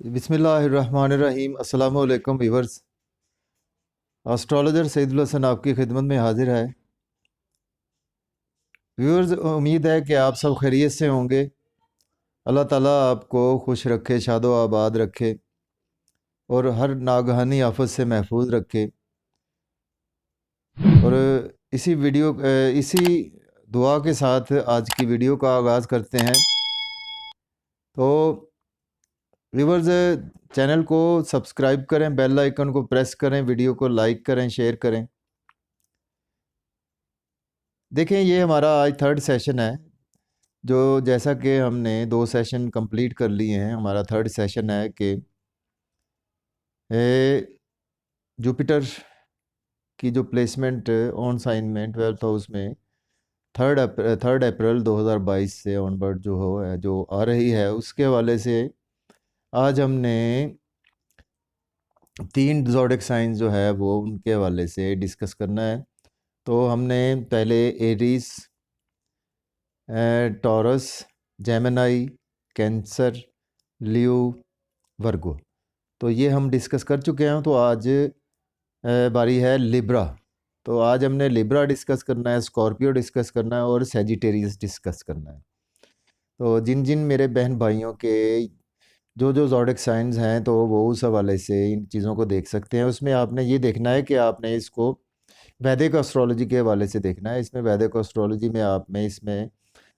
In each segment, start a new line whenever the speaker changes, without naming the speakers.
बिस्मिल्लाहिर्रहमानिर्रहीम। अस्सलामु अलैकुम व्यूअर्स। एस्ट्रोलॉजर सईदुल हसन आपकी खिदमत में हाजिर है। व्यूअर्स, उम्मीद है कि आप सब खैरियत से होंगे। अल्लाह ताला आपको खुश रखे, शादो आबाद रखे और हर नागहानी आफत से महफूज रखे। और इसी दुआ के साथ आज की वीडियो का आगाज़ करते हैं। तो व्यूअर्स, चैनल को सब्सक्राइब करें, बेल आइकन को प्रेस करें, वीडियो को लाइक करें, शेयर करें। देखें, ये हमारा आज थर्ड सेशन है, जो जैसा कि हमने 2 सेशन कंप्लीट कर लिए हैं। हमारा थर्ड सेशन है कि जुपिटर की जो प्लेसमेंट ऑन साइन में 12th हाउस में 3 अप्रैल 2022 से ऑनवर्ड जो आ रही है, उसके हवाले से आज हमने 3 ज़ोडिएक साइंस जो है वो उनके हवाले से डिस्कस करना है। तो हमने पहले एरीज, टॉरस, जेमिनी, कैंसर, लियो, वर्गो, तो ये हम डिस्कस कर चुके हैं। तो आज बारी है लिब्रा। तो आज हमने लिब्रा डिस्कस करना है, स्कॉर्पियो डिस्कस करना है और सैजिटेरियस डिस्कस करना है। तो जिन जिन मेरे बहन भाइयों के जो ज़ोडिएक साइंस हैं, तो वो उस हवाले से इन चीज़ों को देख सकते हैं। उसमें आपने ये देखना है कि आपने इसको वैदिक एस्ट्रोलॉजी के हवाले से देखना है। इसमें वैदिक एस्ट्रोलॉजी में इसमें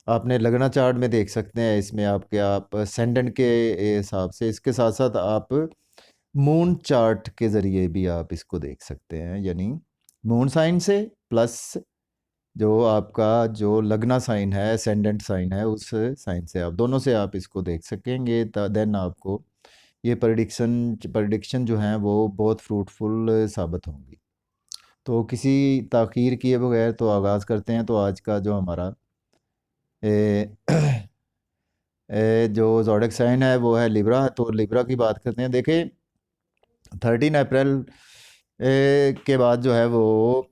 आपने लगना चार्ट में देख सकते हैं। इसमें आप असेंडेंट के हिसाब से, इसके साथ साथ आप मून चार्ट के ज़रिए भी आप इसको देख सकते हैं, यानी मून साइन से प्लस जो आपका जो लगना साइन है, असेंडेंट साइन है, उस साइन से आप दोनों से आप इसको देख सकेंगे। देन आपको ये प्रडिक्शन जो हैं वो बहुत फ्रूटफुल साबित होंगी। तो किसी ताख़ीर किए बगैर तो आगाज़ करते हैं। तो आज का जो हमारा जो ज़ोडिएक साइन है वो है लिब्रा। तो लिब्रा की बात करते हैं। देखिए, 13 अप्रैल के बाद जो है वो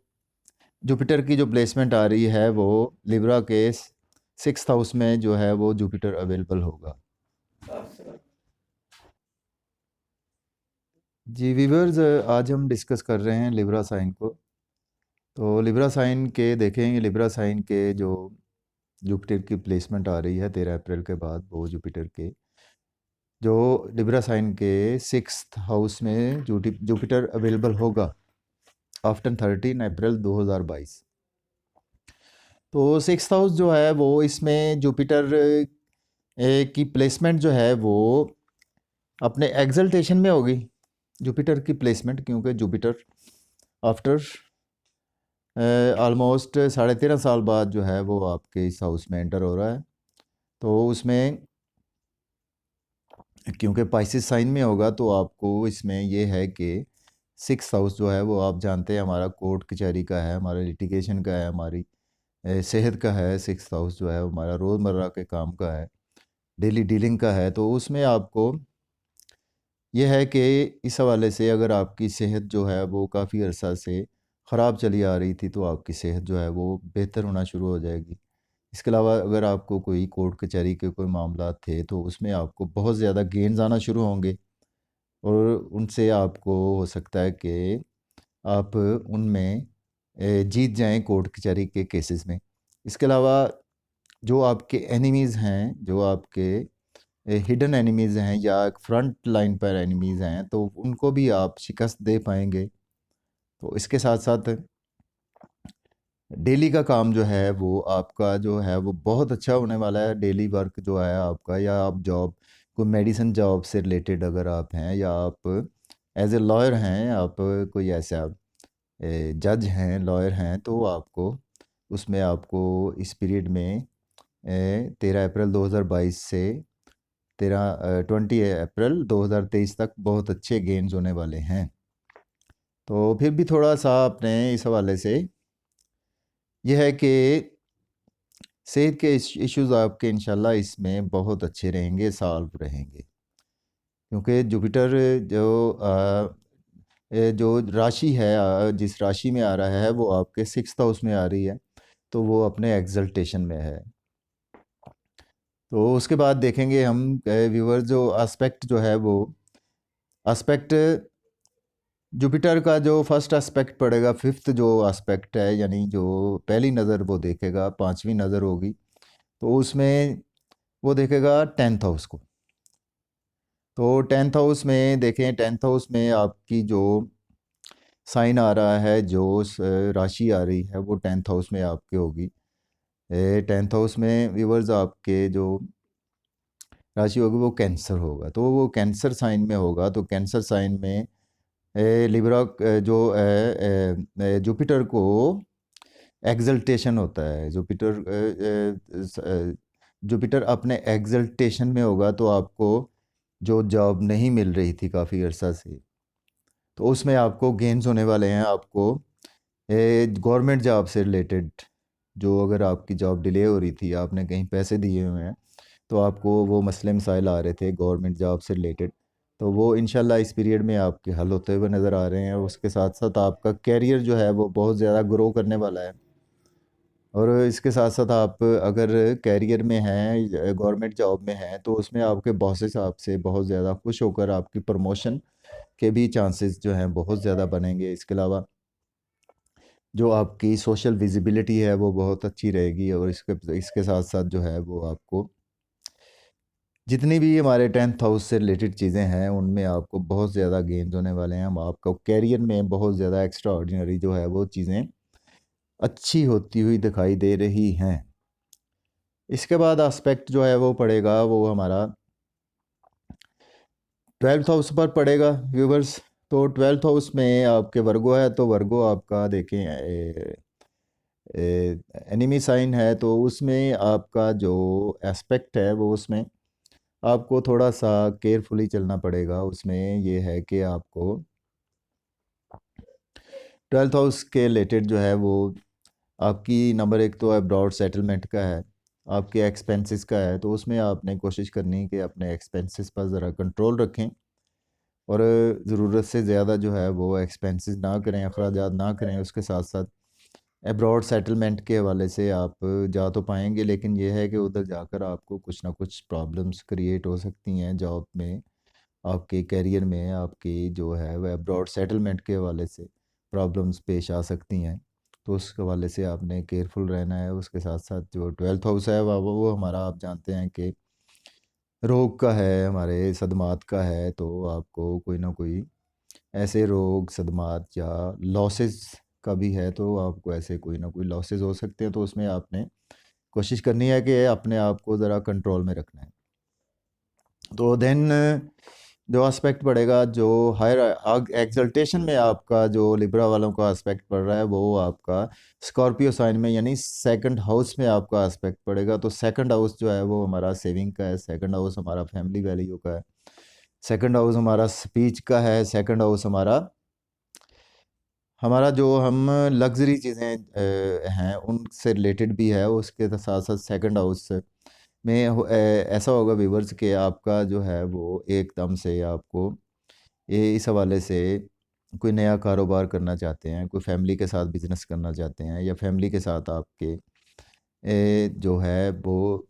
जुपिटर की जो प्लेसमेंट आ रही है, वो लिब्रा के 6th हाउस में जो है वो जुपिटर अवेलेबल होगा। जी व्यूअर्स, आज हम डिस्कस कर रहे हैं लिब्रा साइन को। तो लिब्रा साइन के देखेंगे, लिब्रा साइन के जो जुपिटर की प्लेसमेंट आ रही है 13 अप्रैल के बाद, वो जुपिटर के जो लिब्रा साइन के 6th हाउस में जुपिटर अवेलेबल होगा आफ्टर 13 अप्रैल 2022। तो 6th हाउस जो है वो, इसमें जुपिटर की प्लेसमेंट जो है वो अपने एक्सल्टेशन में होगी, जुपिटर की प्लेसमेंट, क्योंकि जुपिटर आफ्टर ऑलमोस्ट 13.5 साल बाद जो है वो आपके इस हाउस में एंटर हो रहा है। तो उसमें क्योंकि पाइसिस साइन में होगा, तो आपको इसमें ये है कि 6th हाउस जो है वो आप जानते हैं हमारा कोर्ट कचहरी का है, हमारा लिटिगेशन का है, हमारी सेहत का है। 6th हाउस जो है हमारा रोज़मर्रा के काम का है, डेली डीलिंग का है। तो उसमें आपको यह है कि इस हवाले से अगर आपकी सेहत जो है वो काफ़ी अरसा से ख़राब चली आ रही थी, तो आपकी सेहत जो है वो बेहतर होना शुरू हो जाएगी। इसके अलावा अगर आपको कोई कोर्ट कचहरी के कोई मामला थे, तो उसमें आपको बहुत ज़्यादा गेन्स आना शुरू होंगे और उनसे आपको हो सकता है कि आप उनमें जीत जाएं कोर्ट कचहरी के केसेस में। इसके अलावा जो आपके एनिमीज़ हैं, जो आपके हिडन एनिमीज़ हैं या फ्रंट लाइन पर एनिमीज़ हैं, तो उनको भी आप शिकस्त दे पाएंगे। तो इसके साथ साथ डेली का काम जो है वो आपका जो है वो बहुत अच्छा होने वाला है। डेली वर्क जो है आपका, या आप जॉब कोई मेडिसिन जॉब से रिलेटेड अगर आप हैं, या आप एज ए लॉयर हैं, आप कोई ऐसा जज हैं, लॉयर हैं, तो आपको उसमें आपको इस पीरियड में 13 अप्रैल 2022 से 20 अप्रैल 2023 तक बहुत अच्छे गेन्स होने वाले हैं। तो फिर भी थोड़ा सा अपने इस हवाले से यह है कि सेहत के इश्यूज़ आपके इंशाल्लाह इसमें बहुत अच्छे रहेंगे, सॉल्व रहेंगे, क्योंकि जुपिटर जो जो राशि है जिस राशि में आ रहा है वो आपके 6th हाउस में आ रही है, तो वो अपने एग्जल्टेशन में है। तो उसके बाद देखेंगे हम व्यूअर जो एस्पेक्ट जो है वो एस्पेक्ट जुपिटर का जो फर्स्ट एस्पेक्ट पड़ेगा, फिफ्थ जो एस्पेक्ट है, यानी जो पहली नज़र वो देखेगा, पांचवी नज़र होगी तो उसमें वो देखेगा 10th हाउस को। तो 10th हाउस में देखें, 10th हाउस में आपकी जो साइन आ रहा है, जो राशि आ रही है वो 10th हाउस में आपके होगी। 10th हाउस में व्यूअर्स आपके जो राशि होगी वो कैंसर होगा, तो वो कैंसर साइन में होगा। तो कैंसर साइन में लिब्रा जो जुपिटर को एग्जल्टेशन होता है, जुपिटर अपने एग्जल्टेशन में होगा, तो आपको जो जॉब नहीं मिल रही थी काफ़ी अरसा से, तो उसमें आपको गेन्स होने वाले हैं। आपको गवर्नमेंट जॉब से रिलेटेड, जो अगर आपकी जॉब डिले हो रही थी, आपने कहीं पैसे दिए हुए हैं, तो आपको वो मसले मसाइल आ रहे थे गवर्नमेंट जॉब से रिलेटेड, तो वो इंशाल्लाह इस पीरियड में आपके हल होते हुए नज़र आ रहे हैं। उसके साथ साथ आपका कैरियर जो है वो बहुत ज़्यादा ग्रो करने वाला है। और इसके साथ साथ आप अगर कैरियर में हैं, गवर्नमेंट जॉब में हैं, तो उसमें आपके बॉसेस आपसे बहुत ज़्यादा खुश होकर आपकी प्रमोशन के भी चांसेस जो हैं बहुत ज़्यादा बनेंगे। इसके अलावा जो आपकी सोशल विजिबिलिटी है वो बहुत अच्छी रहेगी, और इसके इसके साथ साथ जो है वो आपको जितनी भी हमारे 10th हाउस से रिलेटेड चीज़ें हैं उनमें आपको बहुत ज़्यादा गेन्स होने वाले हैं। हम आपको कैरियर में बहुत ज़्यादा एक्स्ट्रा ऑर्डिनरी जो है वो चीज़ें अच्छी होती हुई दिखाई दे रही हैं। इसके बाद एस्पेक्ट जो है वो पड़ेगा, वो हमारा 12th हाउस पर पड़ेगा व्यूवर्स। तो 12th हाउस में आपके वर्गो है, तो वर्गो आपका देखें एनिमी साइन है, तो उसमें आपका जो एस्पेक्ट है वो उसमें आपको थोड़ा सा केयरफुली चलना पड़ेगा। उसमें ये है कि आपको 12th हाउस के रिलेटेड जो है वो आपकी नंबर एक तो अब्रॉड सेटलमेंट का है, आपके एक्सपेंसेस का है, तो उसमें आपने कोशिश करनी है कि अपने एक्सपेंसेस पर ज़रा कंट्रोल रखें, और ज़रूरत से ज़्यादा जो है वो एक्सपेंसेस ना करें, अखराजात ना करें। उसके साथ साथ अब्रॉड सेटलमेंट के हवाले से आप जा तो पाएंगे, लेकिन यह है कि उधर जाकर आपको कुछ ना कुछ प्रॉब्लम्स क्रिएट हो सकती हैं जॉब में, आपके करियर में, आपकी जो है वह अब्रॉड सेटलमेंट के हवाले से प्रॉब्लम्स पेश आ सकती हैं। तो उस हवाले से आपने केयरफुल रहना है। उसके साथ साथ जो 12th हाउस है वो हमारा, आप जानते हैं कि रोग का है, हमारे सदमात का है, तो आपको कोई ना कोई ऐसे रोग, सदमात या लॉसेस का भी है, तो आपको ऐसे कोई ना कोई लॉसेस हो सकते हैं, तो उसमें आपने कोशिश करनी है कि अपने आप को ज़रा कंट्रोल में रखना है। तो देन जो एस्पेक्ट पड़ेगा, जो हायर एक्सल्टेशन में आपका जो लिब्रा वालों का एस्पेक्ट पड़ रहा है, वो आपका स्कॉर्पियो साइन में, यानी सेकंड हाउस में आपका एस्पेक्ट पड़ेगा। तो सेकंड हाउस जो है वो हमारा सेविंग का है, सेकंड हाउस हमारा फैमिली वैल्यू का है, सेकंड हाउस हमारा स्पीच का है, सेकंड हाउस हमारा हमारा जो हम लग्जरी चीज़ें हैं उनसे रिलेटेड भी है। उसके साथ साथ सेकंड हाउस में ऐसा होगा व्यूवर्स कि आपका जो है वो एकदम से आपको ये इस हवाले से कोई नया कारोबार करना चाहते हैं, कोई फैमिली के साथ बिजनेस करना चाहते हैं, या फैमिली के साथ आपके जो है वो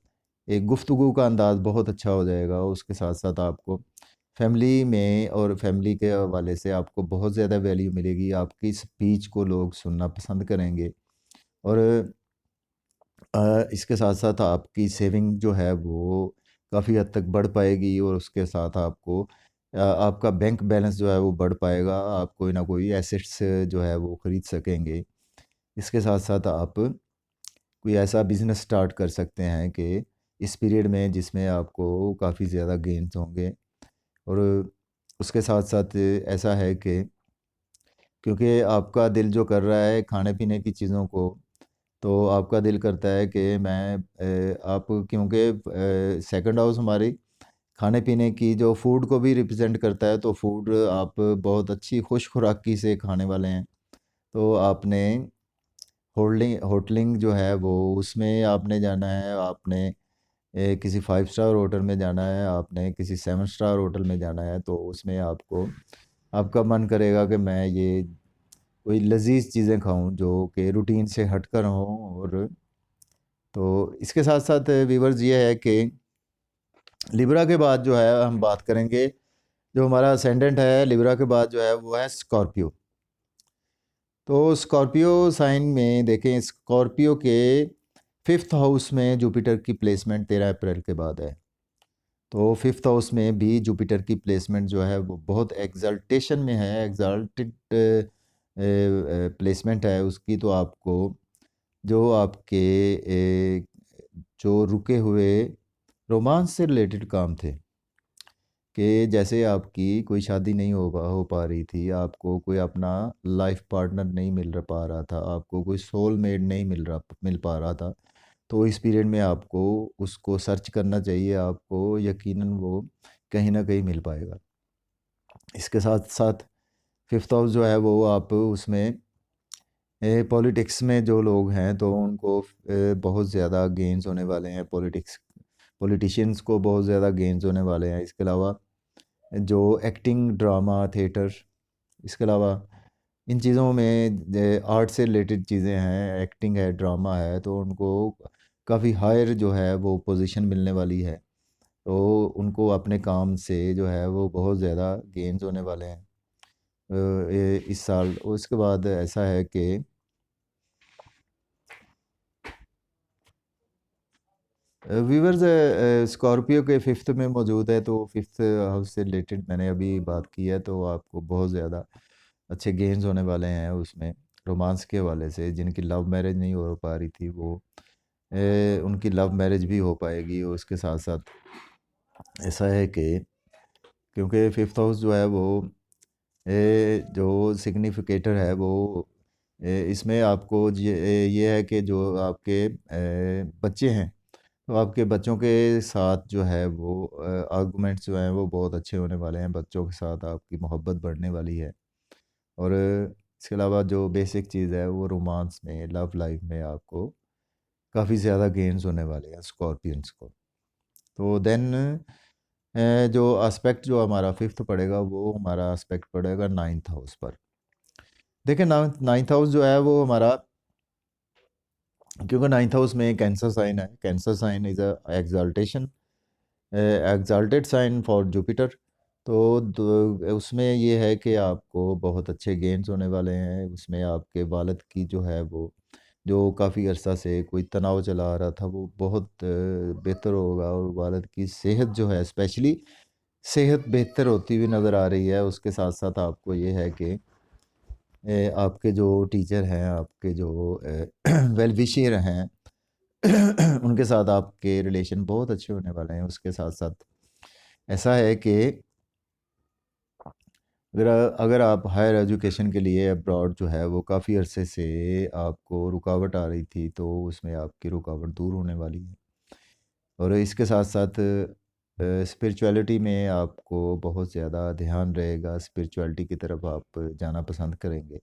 एक गुफ्तगू का अंदाज़ बहुत अच्छा हो जाएगा। उसके साथ साथ आपको फैमिली में और फैमिली के हवाले से आपको बहुत ज़्यादा वैल्यू मिलेगी, आपकी स्पीच को लोग सुनना पसंद करेंगे, और इसके साथ साथ आपकी सेविंग जो है वो काफ़ी हद तक बढ़ पाएगी, और उसके साथ आपको आपका बैंक बैलेंस जो है वो बढ़ पाएगा, आप कोई ना कोई एसेट्स जो है वो ख़रीद सकेंगे। इसके साथ साथ आप कोई ऐसा बिज़नेस स्टार्ट कर सकते हैं कि इस पीरियड में जिसमें आपको काफ़ी ज़्यादा गेन्स होंगे। और उसके साथ साथ ऐसा है कि क्योंकि आपका दिल जो कर रहा है खाने पीने की चीज़ों को, तो आपका दिल करता है कि मैं आप क्योंकि सेकंड हाउस हमारी खाने पीने की जो फूड को भी रिप्रेजेंट करता है, तो फूड आप बहुत अच्छी खुश खुराकी से खाने वाले हैं, तो आपने होटलिंग जो है वो उसमें आपने जाना है, आपने किसी 5 स्टार होटल में जाना है, आपने किसी 7 स्टार होटल में जाना है, तो उसमें आपको आपका मन करेगा कि मैं ये कोई लजीज चीज़ें खाऊं जो कि रूटीन से हटकर हों। और तो इसके साथ साथ व्यूअर्स ये है कि लिब्रा के बाद जो है हम बात करेंगे, जो हमारा असेंडेंट है लिब्रा के बाद जो है वो है स्कॉर्पियो। तो स्कॉर्पियो साइन में देखें, स्कॉर्पियो के 5th हाउस में जुपिटर की प्लेसमेंट 13 अप्रैल के बाद है। तो 5th हाउस में भी जुपिटर की प्लेसमेंट जो है वो बहुत एग्जल्टेशन में है, एग्जल्टेड प्लेसमेंट है उसकी। तो आपको जो आपके जो रुके हुए रोमांस से रिलेटेड काम थे, कि जैसे आपकी कोई शादी नहीं हो पा रही थी, आपको कोई अपना लाइफ पार्टनर नहीं पा रहा था, आपको कोई सोलमेट नहीं मिल पा रहा था, तो इस पीरियड में आपको उसको सर्च करना चाहिए। आपको यकीनन वो कहीं ना कहीं मिल पाएगा। इसके साथ साथ 5th हाउस जो है वो आप उसमें पॉलिटिक्स में जो लोग हैं तो उनको बहुत ज़्यादा गेन्स होने वाले हैं। पॉलिटिशियंस को बहुत ज़्यादा गेन्स होने वाले हैं। इसके अलावा जो एक्टिंग, ड्रामा, थिएटर, इसके अलावा इन चीज़ों में आर्ट से रिलेटेड चीज़ें हैं, एक्टिंग है, ड्रामा है, तो उनको काफ़ी हायर जो है वो पोजीशन मिलने वाली है। तो उनको अपने काम से जो है वो बहुत ज़्यादा गेन्स होने वाले हैं इस साल। और उसके बाद ऐसा है कि व्यूवर्स स्कॉर्पियो के 5th में मौजूद है, तो 5th हाउस से रिलेटेड मैंने अभी बात की है। तो आपको बहुत ज़्यादा अच्छे गेन्स होने वाले हैं उसमें, रोमांस के हवाले से। जिनकी लव मैरिज नहीं हो पा रही थी वो उनकी लव मैरिज भी हो पाएगी। और उसके साथ साथ ऐसा है कि क्योंकि 5th हाउस जो है वो जो सिग्निफिकेटर है वो इसमें आपको ये है कि जो आपके बच्चे हैं, तो आपके बच्चों के साथ जो है वो आर्गूमेंट्स जो हैं वो बहुत अच्छे होने वाले हैं। बच्चों के साथ आपकी मोहब्बत बढ़ने वाली है। और इसके अलावा जो बेसिक चीज़ है वो रोमांस में, लव लाइफ में आपको काफ़ी ज़्यादा गेन्स होने वाले हैं स्कॉर्पियंस को। तो देन जो एस्पेक्ट जो हमारा 5th पड़ेगा वो हमारा एस्पेक्ट पड़ेगा 9th हाउस पर। देखिए 9th हाउस जो है वो हमारा, क्योंकि 9th हाउस में कैंसर साइन है, cancer sign is a exalted sign for Jupiter. तो उसमें ये है कि आपको बहुत अच्छे गेन्स होने वाले हैं। उसमें आपके वालिद की जो है वो, जो काफ़ी अरसा से कोई तनाव चला आ रहा था, वो बहुत बेहतर होगा। और वालिद की सेहत जो है, स्पेशली सेहत बेहतर होती हुई नज़र आ रही है। उसके साथ साथ आपको ये है कि आपके जो टीचर हैं, आपके जो वेल विशर हैं उनके साथ आपके रिलेशन बहुत अच्छे होने वाले हैं। उसके साथ साथ ऐसा है कि अगर अगर आप हायर एजुकेशन के लिए अब्रॉड जो है वो काफ़ी अरसे से आपको रुकावट आ रही थी, तो उसमें आपकी रुकावट दूर होने वाली है। और इसके साथ साथ स्पिरिचुअलिटी में आपको बहुत ज़्यादा ध्यान रहेगा, स्पिरिचुअलिटी की तरफ आप जाना पसंद करेंगे।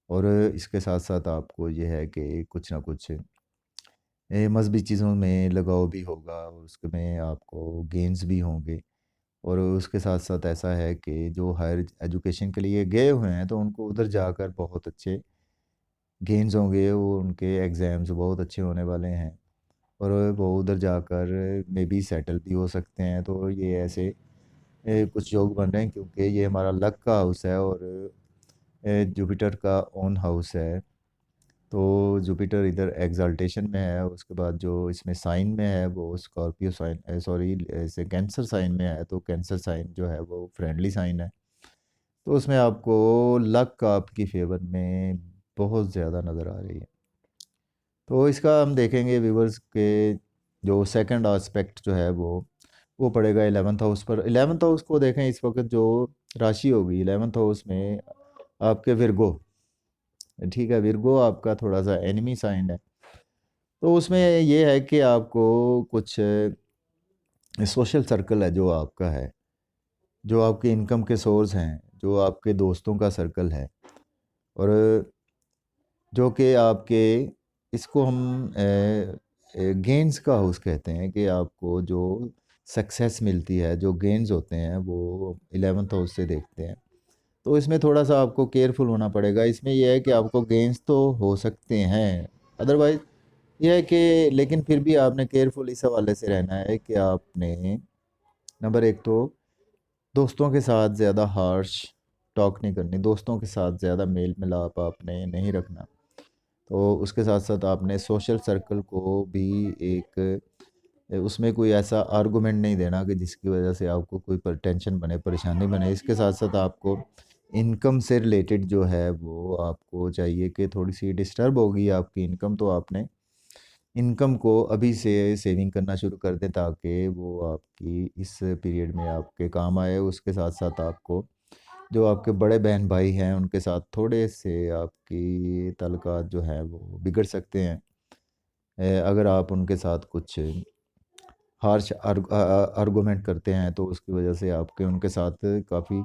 और इसके साथ साथ आपको ये है कि कुछ ना कुछ मज़हबी चीज़ों में लगाव भी होगा, और उसमें आपको गेन्स भी होंगे। और उसके साथ साथ ऐसा है कि जो हायर एजुकेशन के लिए गए हुए हैं तो उनको उधर जाकर बहुत अच्छे गेन्स होंगे, वो उनके एग्ज़ाम्स बहुत अच्छे होने वाले हैं। और वो उधर जाकर मे बी सेटल भी हो सकते हैं। तो ये ऐसे कुछ योग बन रहे हैं, क्योंकि ये हमारा लक का हाउस है और जुपिटर का ओन हाउस है। तो जुपिटर इधर एग्जाल्टेशन में है। उसके बाद जो इसमें साइन में है वो स्कॉर्पियो साइन, सॉरी, ऐसे कैंसर साइन में है। तो कैंसर साइन जो है वो फ्रेंडली साइन है। तो उसमें आपको लक आपकी फेवर में बहुत ज़्यादा नज़र आ रही है। तो इसका हम देखेंगे व्यूवर्स के जो सेकंड एस्पेक्ट जो है वो पड़ेगा 11th हाउस पर। 11th हाउस को देखें, इस वक्त जो राशि होगी 11th हाउस में आपके विरगो, ठीक है, विरगो आपका थोड़ा सा एनिमी साइन है। तो उसमें ये है कि आपको कुछ सोशल सर्कल है जो आपका है, जो आपके इनकम के सोर्स हैं, जो आपके दोस्तों का सर्कल है, और जो कि आपके, इसको हम गेन्स का हाउस कहते हैं, कि आपको जो सक्सेस मिलती है, जो गेन्स होते हैं वो 11th हाउस से देखते हैं। तो इसमें थोड़ा सा आपको केयरफुल होना पड़ेगा। इसमें यह है कि आपको गेंस तो हो सकते हैं, अदरवाइज यह है कि, लेकिन फिर भी आपने केयरफुल इस हवाले से रहना है कि आपने नंबर एक तो दोस्तों के साथ ज़्यादा हार्श टॉक नहीं करनी, दोस्तों के साथ ज़्यादा मेल मिलाप आपने नहीं रखना। तो उसके साथ साथ आपने सोशल सर्कल को भी एक उसमें कोई ऐसा आर्गुमेंट नहीं देना कि जिसकी वजह से आपको कोई टेंशन बने, परेशानी बने। इसके साथ साथ आपको इनकम से रिलेटेड जो है वो आपको चाहिए कि थोड़ी सी डिस्टर्ब होगी आपकी इनकम, तो आपने इनकम को अभी से सेविंग करना शुरू कर दें ताकि वो आपकी इस पीरियड में आपके काम आए। उसके साथ साथ आपको जो आपके बड़े बहन भाई हैं उनके साथ थोड़े से आपकी ताल्लुकात जो है वो बिगड़ सकते हैं अगर आप उनके साथ कुछ हार्श आर्गूमेंट करते हैं, तो उसकी वजह से आपके उनके साथ काफ़ी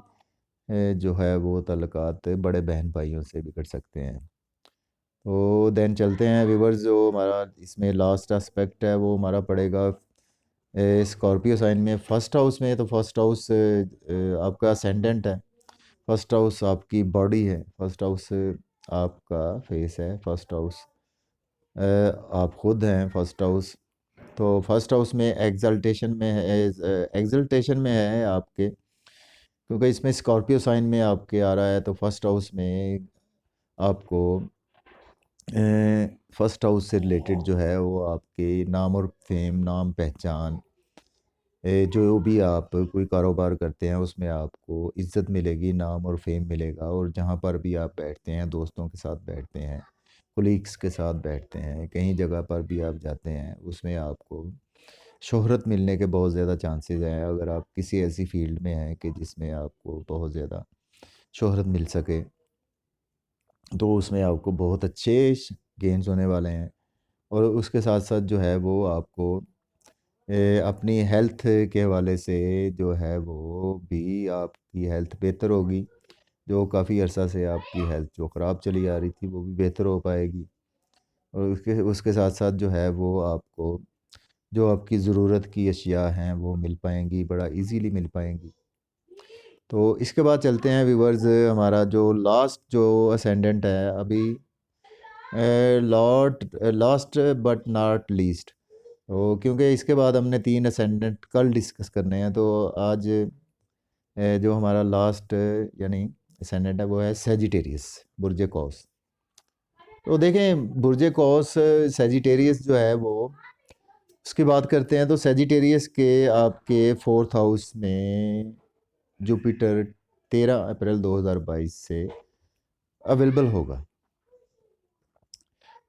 जो है वो ताल्लुकात बड़े बहन भाइयों से बिगड़ सकते हैं। तो देन चलते हैं व्यूवर्स, जो हमारा इसमें लास्ट एस्पेक्ट है वो हमारा पड़ेगा स्कॉर्पियो साइन में फर्स्ट हाउस में। तो फर्स्ट हाउस आपका असेंडेंट है, फर्स्ट हाउस आपकी बॉडी है, फर्स्ट हाउस आपका फेस है, फर्स्ट हाउस आप खुद हैं, फर्स्ट हाउस। तो फर्स्ट हाउस में एग्जल्टेशन में है, एग्जल्टेशन में है आपके, क्योंकि इसमें स्कॉर्पियो साइन में आपके आ रहा है। तो फर्स्ट हाउस में आपको फर्स्ट हाउस से रिलेटेड जो है वो आपके नाम और फेम, नाम पहचान, जो भी आप कोई कारोबार करते हैं उसमें आपको इज़्ज़त मिलेगी, नाम और फेम मिलेगा। और जहाँ पर भी आप बैठते हैं, दोस्तों के साथ बैठते हैं, कोलीग्स के साथ बैठते हैं, कहीं जगह पर भी आप जाते हैं, उसमें आपको शोहरत मिलने के बहुत ज़्यादा चांसेस हैं। अगर आप किसी ऐसी फील्ड में हैं कि जिसमें आपको बहुत ज़्यादा शोहरत मिल सके, तो उसमें आपको बहुत अच्छे गेन्स होने वाले हैं। और उसके साथ साथ जो है वो आपको अपनी हेल्थ के हवाले से जो है वो भी आपकी हेल्थ बेहतर होगी। जो काफ़ी अरसा से आपकी हेल्थ जो ख़राब चली आ रही थी वो भी बेहतर हो पाएगी। और उसके उसके साथ साथ जो है वो आपको जो आपकी ज़रूरत की अशिया हैं वो मिल पाएंगी, बड़ा इजीली मिल पाएंगी। तो इसके बाद चलते हैं व्यूवर्स, हमारा जो लास्ट जो असेंडेंट है अभी, Lord last but not least. तो क्योंकि इसके बाद हमने 3 असेंडेंट कल डिस्कस करने हैं, तो आज जो हमारा लास्ट यानी असेंडेंट है वो है सेजिटेरियस, बुर्जे कौस। तो देखें बुर्जे कौस सेजिटेरियस जो है वो, उसकी बात करते हैं। तो सेजिटेरियस के आपके 4th हाउस में जुपिटर 13 अप्रैल 2022 से अवेलेबल होगा।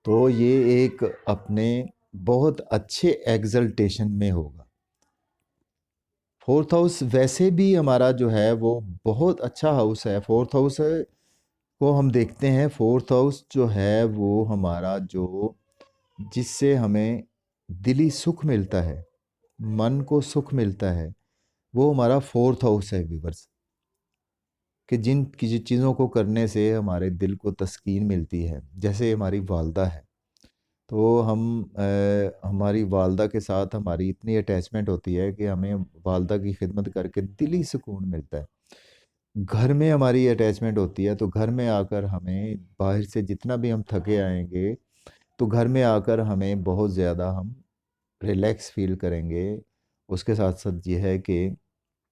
तो ये एक अपने बहुत अच्छे एग्जल्टेशन में होगा। 4th हाउस वैसे भी हमारा जो है वो बहुत अच्छा हाउस है। 4th हाउस को हम देखते हैं, 4th हाउस जो है वो हमारा जो जिससे हमें दिली सुख मिलता है, मन को सुख मिलता है, वो हमारा 4th हाउस है व्यूअर्स। कि जिन किसी चीज़ों को करने से हमारे दिल को तस्कीन मिलती है, जैसे हमारी वालदा है। तो हम हमारी वालदा के साथ हमारी इतनी अटैचमेंट होती है कि हमें वालदा की खिदमत करके दिली सुकून मिलता है। घर में हमारी अटैचमेंट होती है, तो घर में आकर हमें बाहर से जितना भी हम थके आएंगे, तो घर में आकर हमें बहुत ज़्यादा हम रिलैक्स फील करेंगे। उसके साथ साथ ये है कि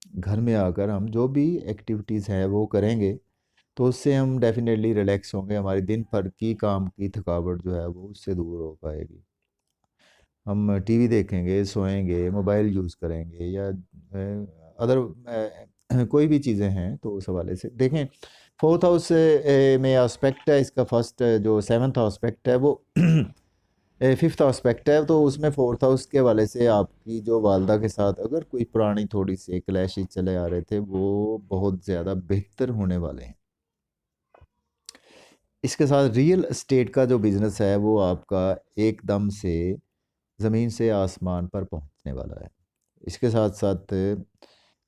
घर में आकर हम जो भी एक्टिविटीज़ हैं वो करेंगे, तो उससे हम डेफिनेटली रिलैक्स होंगे, हमारी दिन भर की काम की थकावट जो है वो उससे दूर हो पाएगी। हम टीवी देखेंगे, सोएंगे, मोबाइल यूज़ करेंगे या अदर कोई भी चीज़ें हैं, तो उस हवाले से देखें। 4th हाउस में एस्पेक्ट है इसका, फर्स्ट जो 7th एस्पेक्ट है वो 5th एस्पेक्ट है। तो उसमें 4th हाउस के हवाले से आपकी जो वालदा के साथ अगर कोई पुरानी थोड़ी सी क्लैशेस चले आ रहे थे, वो बहुत ज़्यादा बेहतर होने वाले हैं। इसके साथ रियल एस्टेट का जो बिज़नेस है वो आपका एकदम से ज़मीन से आसमान पर पहुंचने वाला है। इसके साथ साथ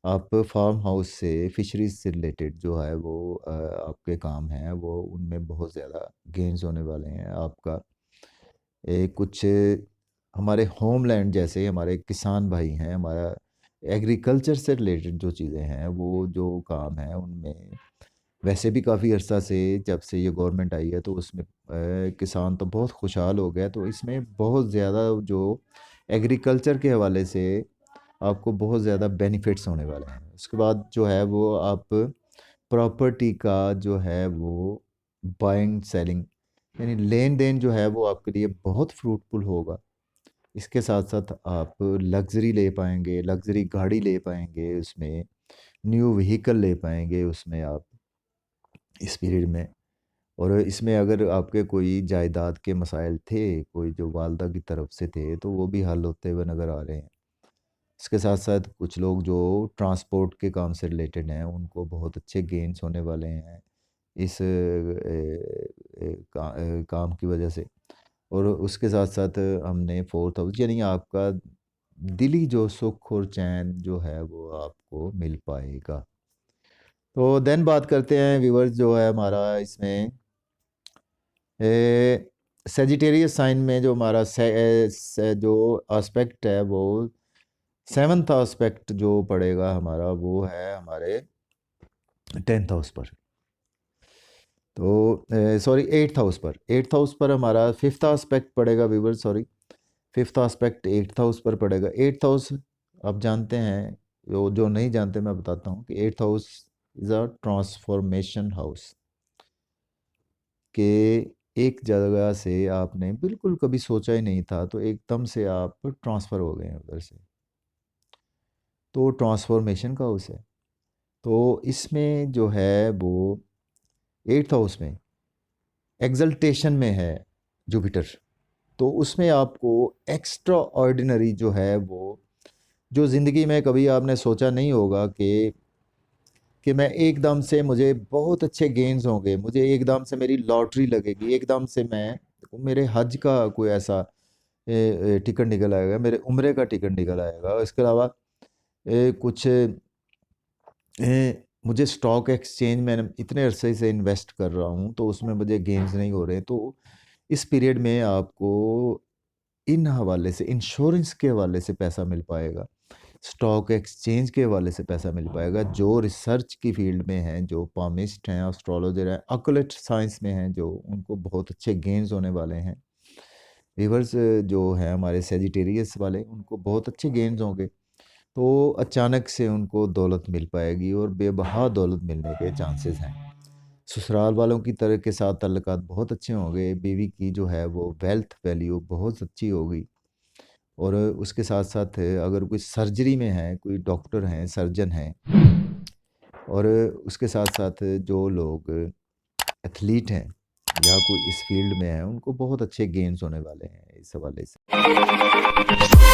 आप फार्म हाउस से, फिशरीज से रिलेटेड जो है वो आपके काम हैं, वो उनमें बहुत ज़्यादा गेन्स होने वाले हैं। आपका कुछ हमारे होमलैंड जैसे हमारे किसान भाई हैं, हमारा एग्रीकल्चर से रिलेटेड जो चीज़ें हैं, वो जो काम है उनमें वैसे भी काफ़ी अर्सा से जब से ये गवर्नमेंट आई है तो उसमें किसान तो बहुत खुशहाल हो गया, तो इसमें बहुत ज़्यादा जो एग्रीकल्चर के हवाले से आपको बहुत ज़्यादा बेनिफिट्स होने वाले हैं। उसके बाद जो है वो आप प्रॉपर्टी का जो है वो बाइंग सेलिंग यानी लेन देन जो है वो आपके लिए बहुत फ्रूटफुल होगा। इसके साथ साथ आप लग्ज़री ले पाएंगे, लग्ज़री गाड़ी ले पाएंगे, उसमें न्यू व्हीकल ले पाएंगे उसमें आप इस पीरियड में। और इसमें अगर आपके कोई जायदाद के मसाइल थे, कोई जो वालदा की तरफ से थे, तो वो भी हल होते हुए नज़र आ रहे हैं। इसके साथ साथ कुछ लोग जो ट्रांसपोर्ट के काम से रिलेटेड हैं उनको बहुत अच्छे गेन्स होने वाले हैं इस काम की वजह से। और उसके साथ साथ हमने फोर्थ हाउस यानी आपका दिली जो सुख और चैन जो है वो आपको मिल पाएगा। तो देन बात करते हैं व्यूवर्स जो है हमारा इसमें सेजिटेरियस साइन में जो हमारा जो एस्पेक्ट है वो सेवन्थ एस्पेक्ट जो पड़ेगा हमारा वो है हमारे 10th हाउस पर। तो सॉरी 8th हाउस पर, 8th हाउस पर हमारा 5th एस्पेक्ट पड़ेगा viewer, sorry 5th aspect 8th house पर पड़ेगा। 8th हाउस आप जानते हैं, जो नहीं जानते मैं बताता हूँ कि 8th house is a transformation house के एक जगह से आपने बिल्कुल कभी सोचा ही नहीं था तो एकदम से आप ट्रांसफ़र हो गए हैं उधर से, तो ट्रांसफॉर्मेशन का हाउस है। तो इसमें जो है वो 8th हाउस में एग्जल्टेशन में है जुपिटर, तो उसमें आपको एक्स्ट्रा ऑर्डिनरी जो है वो जो ज़िंदगी में कभी आपने सोचा नहीं होगा कि मैं एकदम से मुझे बहुत अच्छे गेन्स होंगे, मुझे एकदम से मेरी लॉटरी लगेगी, एकदम से मैं मेरे हज का कोई ऐसा टिकट निकल आएगा, मेरे उम्रे का टिकट निकल आएगा। इसके अलावा कुछ मुझे स्टॉक एक्सचेंज में इतने अरसे से इन्वेस्ट कर रहा हूँ तो उसमें मुझे गेन्स नहीं हो रहे, तो इस पीरियड में आपको इन हवाले से इंश्योरेंस के हवाले से पैसा मिल पाएगा, स्टॉक एक्सचेंज के हवाले से पैसा मिल पाएगा। जो रिसर्च की फील्ड में हैं, जो पामिस्ट हैं, एस्ट्रोलॉजर हैं, ऑकल्ट साइंस में हैं, जो उनको बहुत अच्छे गेन्स होने वाले हैं। रिवर्स जो है हमारे सेजिटेरियस वाले उनको बहुत अच्छे गेन्स होंगे, तो अचानक से उनको दौलत मिल पाएगी और बेबहा दौलत मिलने के चांसेस हैं। ससुराल वालों की तरह के साथ ताल्लुकात बहुत अच्छे होंगे, बीवी की जो है वो वेल्थ वैल्यू बहुत अच्छी होगी। और उसके साथ साथ अगर कोई सर्जरी में है, कोई डॉक्टर हैं, सर्जन हैं, और उसके साथ साथ जो लोग एथलीट हैं या कोई इस फील्ड में है उनको बहुत अच्छे गेन्स होने वाले हैं इस हवाले से।